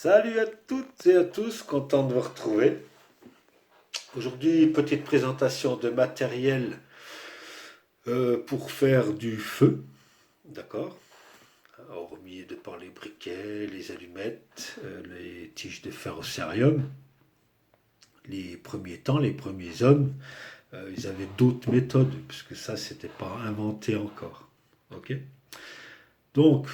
Salut à toutes et à tous, content de vous retrouver. Aujourd'hui, petite présentation de matériel pour faire du feu, d'accord? Hormis de par les briquets, les allumettes, les tiges de ferrocérium. Les premiers temps, les premiers hommes, ils avaient d'autres méthodes, puisque ça, c'était pas inventé encore. Ok? Donc,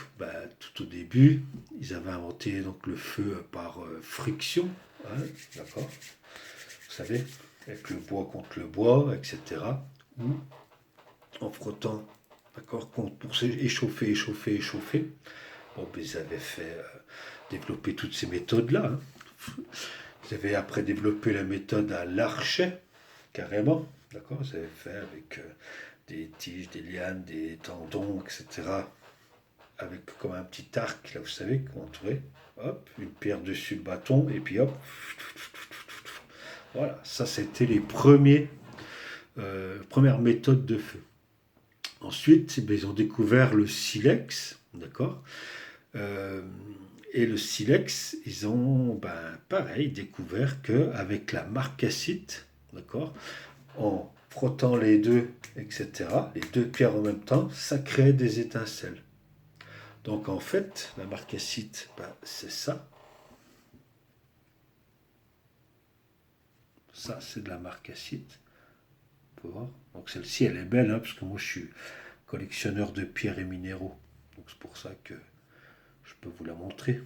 tout au début, ils avaient inventé donc, le feu par friction, hein, d'accord? Vous savez, avec le bois contre le bois, etc. Ou en frottant, d'accord, pour échauffer, échauffer, échauffer. Bon, ben, ils avaient fait développer toutes ces méthodes-là. Hein. Ils avaient après développé la méthode à l'archet, carrément, d'accord? Ils avaient fait avec des tiges, des lianes, des tendons, etc. Avec comme un petit arc, là, vous savez, entouré. Hop, une pierre dessus le bâton, et puis hop. Voilà, ça c'était les premières méthodes de feu. Ensuite, ils ont découvert le silex, d'accord. Euh, et le silex, ils ont, pareil, découvert qu'avec la marcassite, d'accord, en frottant les deux, etc., les deux pierres en même temps, ça crée des étincelles. Donc en fait, la marcassite, c'est ça. Ça, c'est de la marcassite. Donc celle-ci, elle est belle, hein, parce que moi, je suis collectionneur de pierres et minéraux. Donc c'est pour ça que je peux vous la montrer.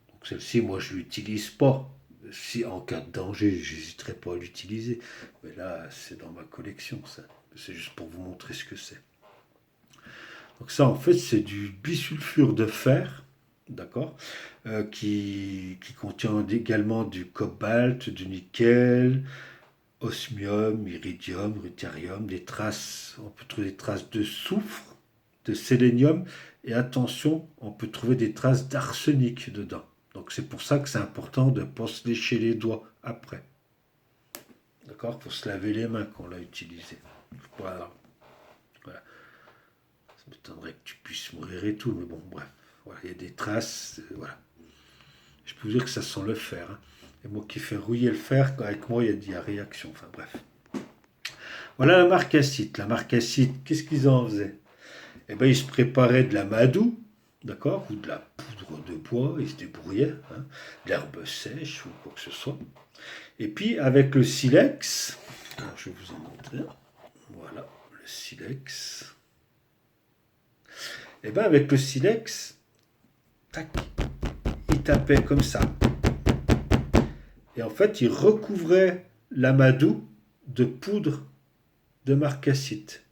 Donc celle-ci, moi, je ne l'utilise pas. Si en cas de danger, j'hésiterai pas à l'utiliser. Mais là, c'est dans ma collection, ça. C'est juste pour vous montrer ce que c'est. Donc ça, en fait, c'est du bisulfure de fer, d'accord, qui contient également du cobalt, du nickel, osmium, iridium, rutérium, des traces, on peut trouver des traces de soufre, de sélénium, et attention, on peut trouver des traces d'arsenic dedans. Donc c'est pour ça que c'est important de ne pas se lécher les doigts après. D'accord? Pour se laver les mains quand on l'a utilisé. Voilà. Voilà. Ça m'étonnerait que tu puisses mourir et tout, mais bon, bref. Voilà, il y a des traces, voilà. Je peux vous dire que ça sent le fer. Hein. Et moi qui fais rouiller le fer, avec moi, il y a réaction. Enfin bref. Voilà la marcassite. La marcassite, qu'est-ce qu'ils en faisaient? Eh bien, ils se préparaient de la madou, d'accord, ou de la poudre de bois, ils se débrouillaient, hein, de l'herbe sèche ou quoi que ce soit. Et puis, avec le silex, alors, je vais vous en montrer. Voilà, le silex. Et bien, avec le silex, tac, ils tapaient comme ça. Et en fait, ils recouvraient l'amadou de poudre de marcassite.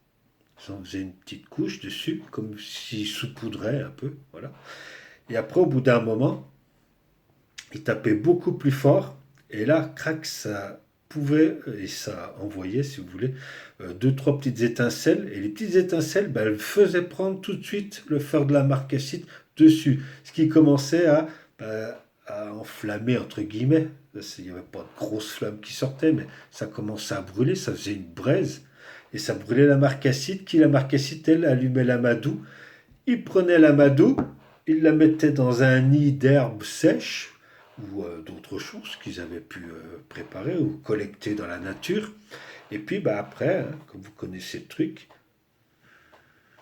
Ils en faisaient une petite couche dessus, comme s'ils saupoudraient un peu, voilà. Et après, au bout d'un moment, ils tapaient beaucoup plus fort. Et là, crac, ça pouvait, et ça envoyait, si vous voulez, deux, trois petites étincelles. Et les petites étincelles, elles faisaient prendre tout de suite le fer de la marcassite dessus. Ce qui commençait à enflammer, entre guillemets. Il n'y avait pas de grosses flammes qui sortaient, mais ça commençait à brûler, ça faisait une braise. Et ça brûlait la marcassite, la marcassite, elle, allumait l'amadou. Il prenait l'amadou, il la mettait dans un nid d'herbes sèches, ou d'autres choses qu'ils avaient pu préparer ou collecter dans la nature. Et puis après, hein, comme vous connaissez le truc,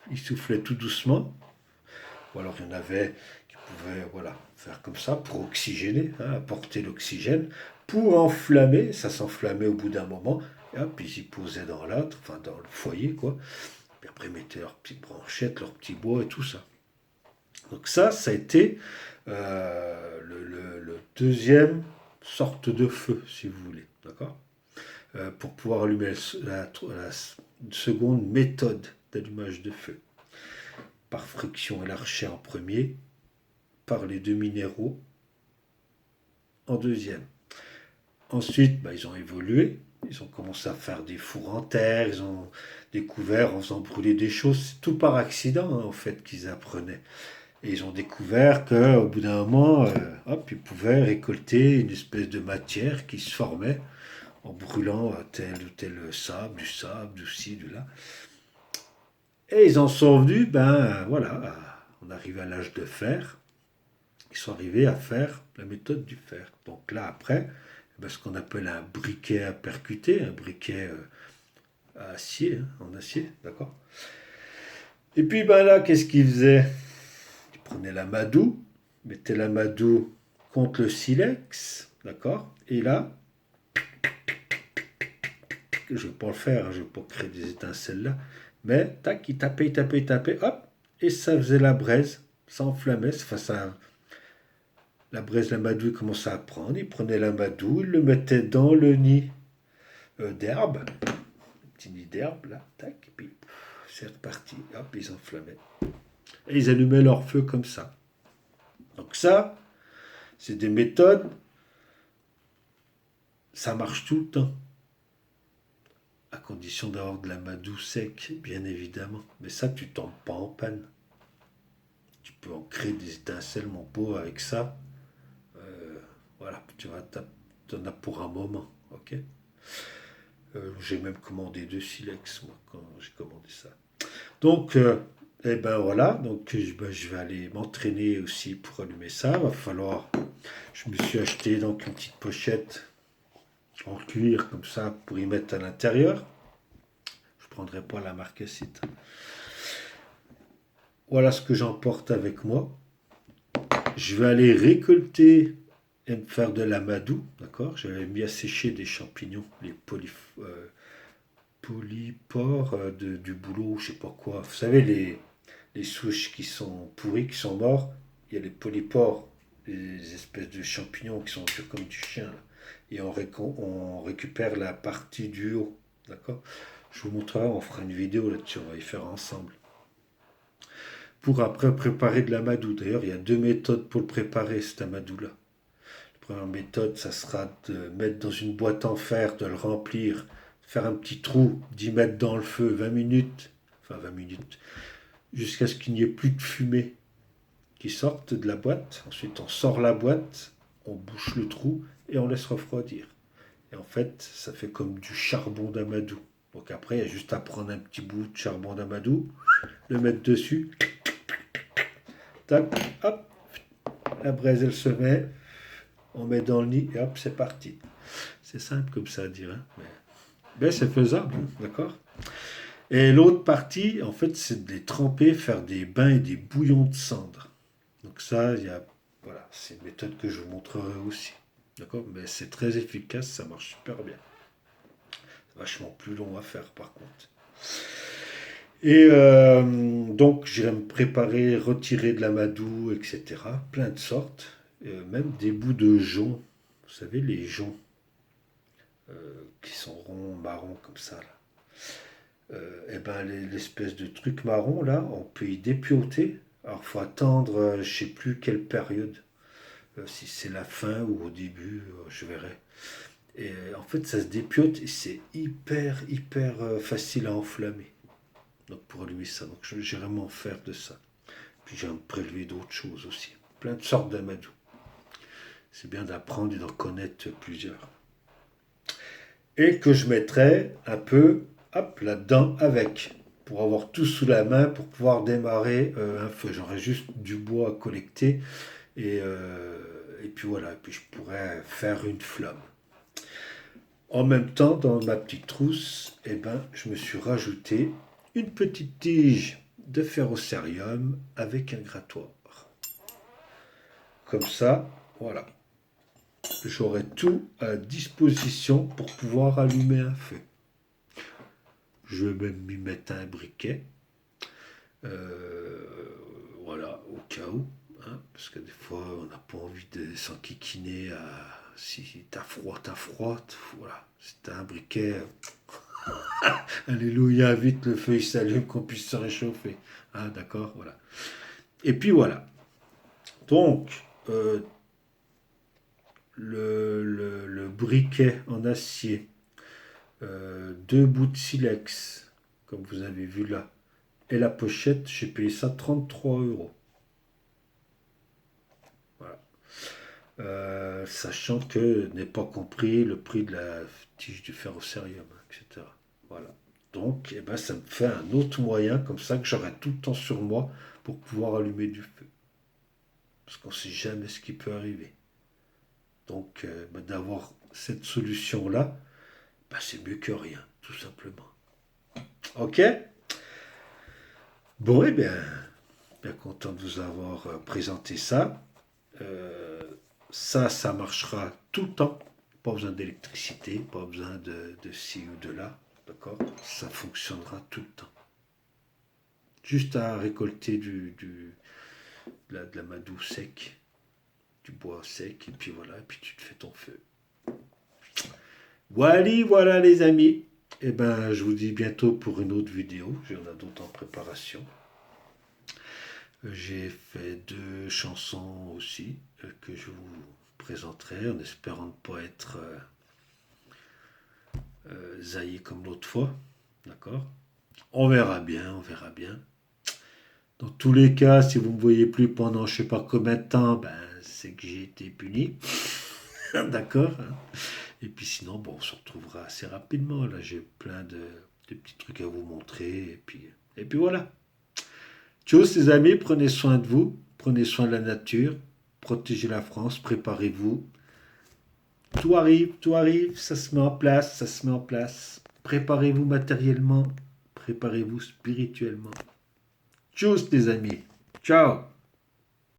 il soufflait tout doucement. Ou alors il y en avait qui pouvaient faire comme ça pour oxygéner, hein, apporter l'oxygène, pour enflammer. Ça s'enflammait au bout d'un moment. Et hop, ils y posaient dans l'âtre, enfin dans le foyer, quoi. Puis après, ils mettaient leurs petites branchettes, leurs petits bois et tout ça. Donc ça a été le deuxième sorte de feu, si vous voulez, d'accord, pour pouvoir allumer la seconde méthode d'allumage de feu. Par friction et l'archet en premier, par les deux minéraux en deuxième. Ensuite, ils ont évolué, ils ont commencé à faire des fours en terre, ils ont découvert en faisant brûler des choses, c'est tout par accident hein, en fait qu'ils apprenaient. Et ils ont découvert qu'au bout d'un moment, hop, ils pouvaient récolter une espèce de matière qui se formait en brûlant tel ou tel sable, du ci, du là. Et ils en sont venus, voilà, on arrive à l'âge de fer. Ils sont arrivés à faire la méthode du fer. Donc là, après, ce qu'on appelle un briquet à percuter, un briquet à acier, hein, en acier, d'accord. Et puis ben là, qu'est-ce qu'ils faisaient? Ils prenaient l'amadou, mettaient l'amadou contre le silex, d'accord. Et là, je ne vais pas le faire, hein, je ne vais pas créer des étincelles là, mais tac, ils tapaient, hop, et ça faisait la braise, ça enflammait, enfin ça, la braise, l'amadou, il commençait à prendre, il prenait l'amadou, il le mettait dans le nid d'herbe, un petit nid d'herbe là, tac, et puis c'est reparti, hop, ils enflammaient. Et ils allumaient leur feu comme ça. Donc ça, c'est des méthodes, ça marche tout le temps. À condition d'avoir de l'amadou sec, bien évidemment. Mais ça, tu tombes pas en panne. Tu peux en créer des étincelles, mon pot, avec ça. Voilà, tu vois, t'en as pour un moment, ok. J'ai même commandé 2 silex, moi, quand j'ai commandé ça. Donc, eh ben voilà, donc je vais aller m'entraîner aussi pour allumer ça. Va falloir, je me suis acheté donc une petite pochette en cuir comme ça pour y mettre à l'intérieur. Je prendrai pas la marcassite. Voilà ce que j'emporte avec moi. Je vais aller récolter et me faire de l'amadou, d'accord. J'avais mis à sécher des champignons, les polypores du boulot, je sais pas quoi. Vous savez, les souches qui sont pourries, qui sont morts, il y a les polypores, les espèces de champignons qui sont durs comme du chien, là. Et on récupère la partie du haut, d'accord. Je vous montrerai, on fera une vidéo là-dessus, on va y faire ensemble. Pour après préparer de l'amadou. D'ailleurs, il y a 2 méthodes pour le préparer, cet amadou-là. La première méthode, ça sera de mettre dans une boîte en fer, de le remplir, faire un petit trou, d'y mettre dans le feu 20 minutes, enfin 20 minutes, jusqu'à ce qu'il n'y ait plus de fumée qui sorte de la boîte. Ensuite, on sort la boîte, on bouche le trou et on laisse refroidir. Et en fait, ça fait comme du charbon d'amadou. Donc après, il y a juste à prendre un petit bout de charbon d'amadou, le mettre dessus, tac, hop, la braise elle se met, on met dans le nid et hop, c'est parti. C'est simple comme ça à dire, hein, mais c'est faisable, d'accord. Et l'autre partie, en fait, c'est de les tremper, faire des bains et des bouillons de cendre. Donc ça, voilà, c'est une méthode que je vous montrerai aussi, d'accord. Mais c'est très efficace, ça marche super bien. C'est vachement plus long à faire par contre. Et donc, j'irai me préparer, retirer de l'amadou, etc. Plein de sortes. Même des bouts de jonc. Vous savez, les joncs qui sont ronds, marrons, comme ça. Là. Et ben, l'espèce de truc marron, là, on peut y dépioter. Alors, il faut attendre, je ne sais plus quelle période. Si c'est la fin ou au début, je verrai. Et en fait, ça se dépiote et c'est hyper facile à enflammer. Donc pour allumer ça, donc j'irai m'en faire de ça. Puis j'ai me prélever d'autres choses aussi. Plein de sortes d'amadou. C'est bien d'apprendre et d'en connaître plusieurs. Et que je mettrai un peu, hop, là-dedans avec. Pour avoir tout sous la main, pour pouvoir démarrer un feu. J'aurai juste du bois à collecter. Et puis voilà, et puis je pourrais faire une flamme. En même temps, dans ma petite trousse, eh ben, je me suis rajouté une petite tige de ferrocérium avec un grattoir. Comme ça, voilà. J'aurai tout à disposition pour pouvoir allumer un feu. Je vais même m'y mettre un briquet. Euh, voilà, au cas où. Hein, parce que des fois, on n'a pas envie de s'enquiquiner à... Si t'as froid, t'as froid. Voilà. Si t'as un briquet, alléluia, vite le feu il s'allume, qu'on puisse se réchauffer. Ah, d'accord, voilà. Et puis voilà. Donc, le briquet en acier, 2 bouts de silex, comme vous avez vu là, et la pochette, j'ai payé ça 33 €. Voilà. Sachant que n'est pas compris le prix de la tige du ferrocérium, etc. Voilà. Donc, eh ben, ça me fait un autre moyen comme ça que j'aurai tout le temps sur moi pour pouvoir allumer du feu. parce qu'on ne sait jamais ce qui peut arriver. Donc, d'avoir cette solution-là, c'est mieux que rien, tout simplement. Ok? Bon, bien content de vous avoir présenté ça. Euh, ça marchera tout le temps. Pas besoin d'électricité, pas besoin de ci ou de là. D'accord? Ça fonctionnera tout le temps. Juste à récolter de la madou sec, du bois sec, et puis voilà, et puis tu te fais ton feu. Voilà les amis. Je vous dis bientôt pour une autre vidéo. J'en ai d'autres en préparation. J'ai fait 2 chansons aussi que je vous présenterai en espérant ne pas être zaillé comme l'autre fois. D'accord? On verra bien, on verra bien. Dans tous les cas, si vous ne me voyez plus pendant je ne sais pas combien de temps, c'est que j'ai été puni. D'accord? Et puis sinon, on se retrouvera assez rapidement. Là, j'ai plein de petits trucs à vous montrer. Et puis voilà. Tchuss les amis, prenez soin de vous, prenez soin de la nature, protégez la France, préparez-vous. Tout arrive, ça se met en place, ça se met en place. Préparez-vous matériellement, préparez-vous spirituellement. Tchuss les amis, ciao.